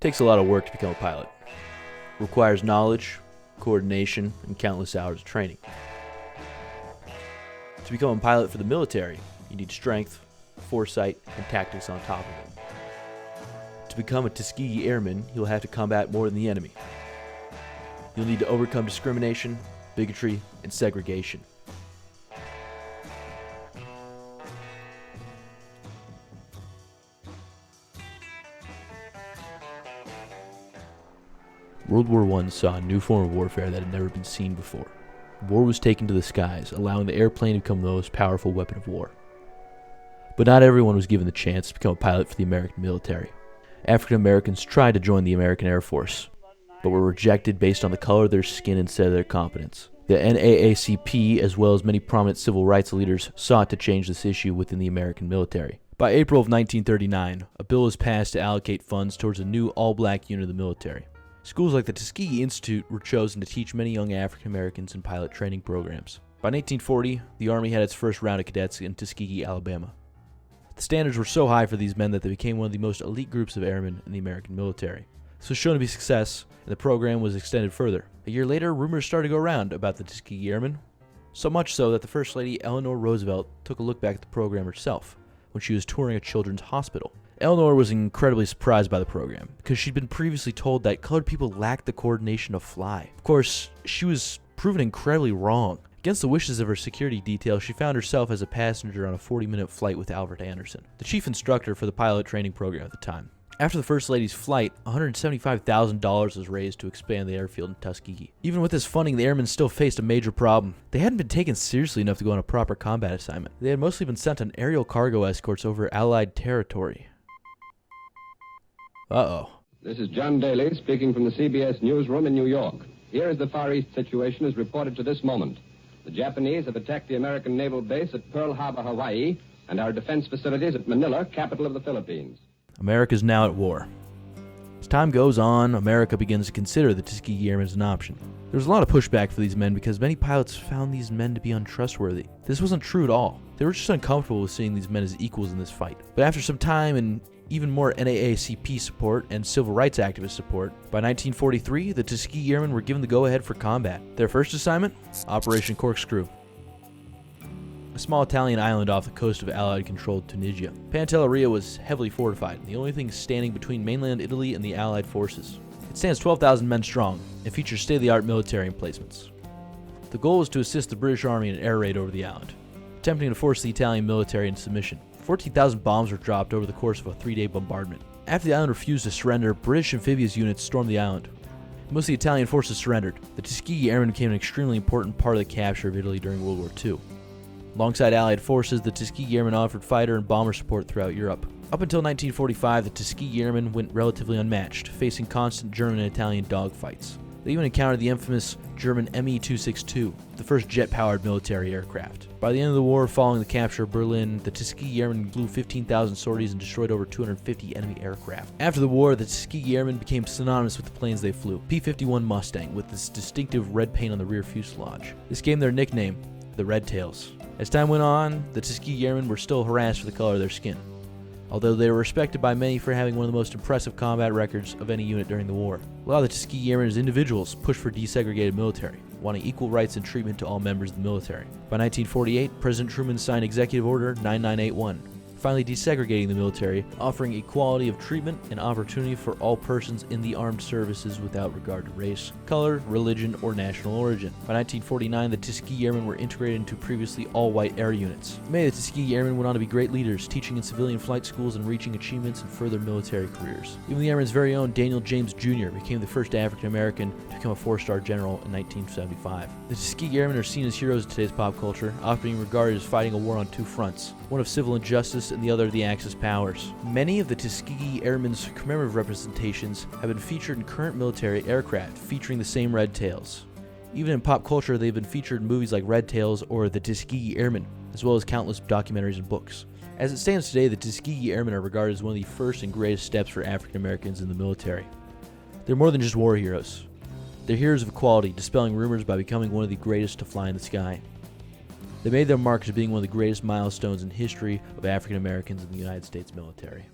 Takes a lot of work to become a pilot. Requires knowledge, coordination, and countless hours of training. To become a pilot for the military, you need strength, foresight, and tactics on top of it. To become a Tuskegee Airman, you'll have to combat more than the enemy. You'll need to overcome discrimination, bigotry, and segregation. World War I saw a new form of warfare that had never been seen before. War was taken to the skies, allowing the airplane to become the most powerful weapon of war. But not everyone was given the chance to become a pilot for the American military. African Americans tried to join the American Air Force, but were rejected based on the color of their skin instead of their competence. The NAACP, as well as many prominent civil rights leaders, sought to change this issue within the American military. By April of 1939, a bill was passed to allocate funds towards a new all-black unit of the military. Schools like the Tuskegee Institute were chosen to teach many young African Americans in pilot training programs. By 1940, the Army had its first round of cadets in Tuskegee, Alabama. The standards were so high for these men that they became one of the most elite groups of airmen in the American military. This was shown to be a success, and the program was extended further. A year later, rumors started to go around about the Tuskegee Airmen, so much so that the First Lady Eleanor Roosevelt took a look back at the program herself when she was touring a children's hospital. Eleanor was incredibly surprised by the program, because she'd been previously told that colored people lacked the coordination to fly. Of course, she was proven incredibly wrong. Against the wishes of her security detail, she found herself as a passenger on a 40-minute flight with Albert Anderson, the chief instructor for the pilot training program at the time. After the First Lady's flight, $175,000 was raised to expand the airfield in Tuskegee. Even with this funding, the airmen still faced a major problem. They hadn't been taken seriously enough to go on a proper combat assignment. They had mostly been sent on aerial cargo escorts over Allied territory. Uh-oh. This is John Daly speaking from the CBS newsroom in New York. Here is the Far East situation as reported to this moment. The Japanese have attacked the American naval base at Pearl Harbor, Hawaii, and our defense facilities at Manila, capital of the Philippines. America's now at war. As time goes on, America begins to consider the Tuskegee Airmen as an option. There was a lot of pushback for these men because many pilots found these men to be untrustworthy. This wasn't true at all. They were just uncomfortable with seeing these men as equals in this fight. But after some time and even more NAACP support and civil rights activist support, by 1943, the Tuskegee Airmen were given the go-ahead for combat. Their first assignment? Operation Corkscrew, a small Italian island off the coast of Allied-controlled Tunisia. Pantelleria was heavily fortified, the only thing standing between mainland Italy and the Allied forces. It stands 12,000 men strong and features state-of-the-art military emplacements. The goal was to assist the British Army in an air raid over the island, attempting to force the Italian military into submission. 14,000 bombs were dropped over the course of a 3-day bombardment. After the island refused to surrender, British amphibious units stormed the island. Most of the Italian forces surrendered. The Tuskegee Airmen became an extremely important part of the capture of Italy during World War II. Alongside Allied forces, the Tuskegee Airmen offered fighter and bomber support throughout Europe. Up until 1945, the Tuskegee Airmen went relatively unmatched, facing constant German and Italian dogfights. They even encountered the infamous German Me-262, the first jet-powered military aircraft. By the end of the war, following the capture of Berlin, the Tuskegee Airmen flew 15,000 sorties and destroyed over 250 enemy aircraft. After the war, the Tuskegee Airmen became synonymous with the planes they flew. P-51 Mustang, with this distinctive red paint on the rear fuselage. This gave them their nickname, the Red Tails. As time went on, the Tuskegee Airmen were still harassed for the color of their skin, although they were respected by many for having one of the most impressive combat records of any unit during the war. A lot of the Tuskegee Airmen as individuals pushed for desegregated military, wanting equal rights and treatment to all members of the military. By 1948, President Truman signed Executive Order 9981, finally desegregating the military, offering equality of treatment and opportunity for all persons in the armed services without regard to race, color, religion, or national origin. By 1949, the Tuskegee Airmen were integrated into previously all-white air units. Many of the Tuskegee Airmen went on to be great leaders, teaching in civilian flight schools and reaching achievements in further military careers. Even the Airmen's very own Daniel James Jr. became the first African-American to become a 4-star general in 1975. The Tuskegee Airmen are seen as heroes in today's pop culture, often being regarded as fighting a war on two fronts, one of civil injustice and the other of the Axis powers. Many of the Tuskegee Airmen's commemorative representations have been featured in current military aircraft, featuring the same red tails. Even in pop culture, they've been featured in movies like Red Tails or The Tuskegee Airmen, as well as countless documentaries and books. As it stands today, the Tuskegee Airmen are regarded as one of the first and greatest steps for African Americans in the military. They're more than just war heroes. They're heroes of equality, dispelling rumors by becoming one of the greatest to fly in the sky. They made their mark as being one of the greatest milestones in history of African Americans in the United States military.